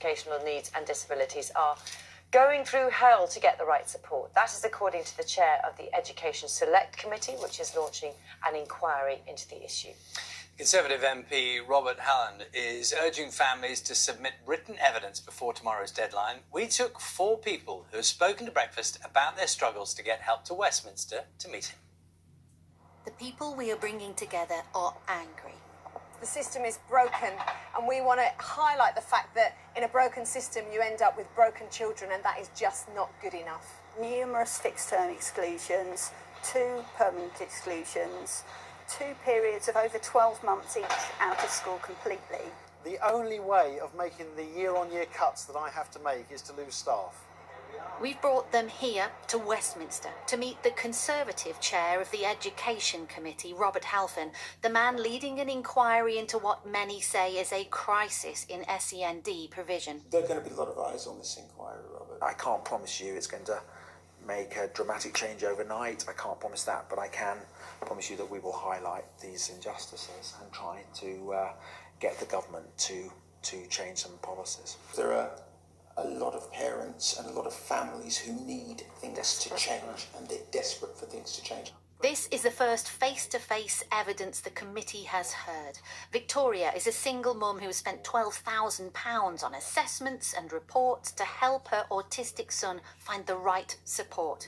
educational needs and disabilities are going through hell to get the right support. That is according to the chair of the Education Select Committee, which is launching an inquiry into the issue. Conservative MP Robert Halland is urging families to submit written evidence before tomorrow's deadline. We took 4 people who have spoken to Breakfast about their struggles to get help to Westminster to meet him. The people we are bringing together are angry. The system is broken, and we want to highlight the fact that in a broken system you end up with broken children, and that is just not good enough. Numerous fixed-term exclusions, 2 permanent exclusions, 2 periods of over 12 months each out of school completely. The only way of making the year-on-year cuts that I have to make is to lose staff. We've brought them here to Westminster to meet the Conservative chair of the Education Committee, Robert Halfon, the man leading an inquiry into what many say is a crisis in SEND provision. There are going to be a lot of eyes on this inquiry, Robert. I can't promise you it's going to make a dramatic change overnight. I can't promise that, but I can promise you that we will highlight these injustices and try to get the government to change some policies. There are a lot of parents and a lot of families who need things to change, and they're desperate for things to change. This is the first face-to-face evidence the committee has heard. Victoria is a single mum who has spent £12,000 on assessments and reports to help her autistic son find the right support,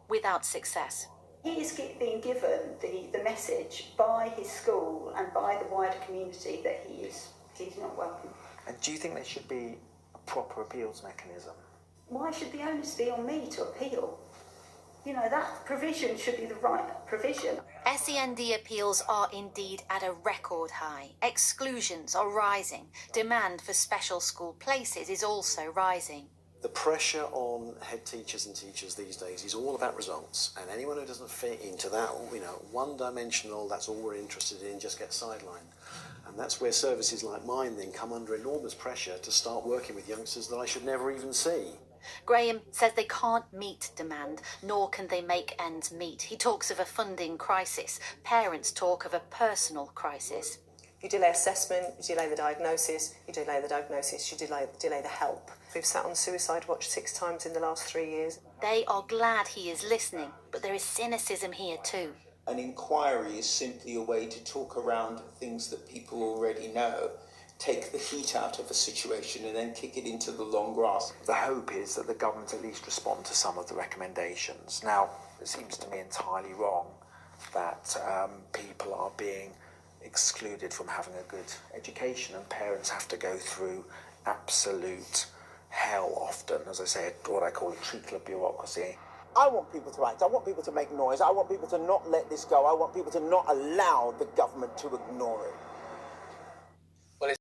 without success. He is being given the message by his school and by the wider community that he's not welcome. And do you think there should be a proper appeals mechanism? Why should the onus be on me to appeal? You know, that provision should be the right provision. SEND appeals are indeed at a record high. Exclusions are rising. Demand for special school places is also rising. The pressure on head teachers and teachers these days is all about results, and anyone who doesn't fit into that, one-dimensional, that's all we're interested in, just gets sidelined. And that's where services like mine then come under enormous pressure to start working with youngsters that I should never even see. Graham says they can't meet demand, nor can they make ends meet. He talks of a funding crisis. Parents talk of a personal crisis. You delay assessment, you delay the diagnosis, you delay the help. We've sat on suicide watch 6 times in the last 3 years. They are glad he is listening, but there is cynicism here too. An inquiry is simply a way to talk around things that people already know, take the heat out of a situation and then kick it into the long grass. The hope is that the government at least respond to some of the recommendations. Now, it seems to me entirely wrong that people are being excluded from having a good education, and parents have to go through absolute hell often, as I say, what I call a treacle of bureaucracy. I want people to act. I want people to make noise. I want people to not let this go. I want people to not allow the government to ignore it.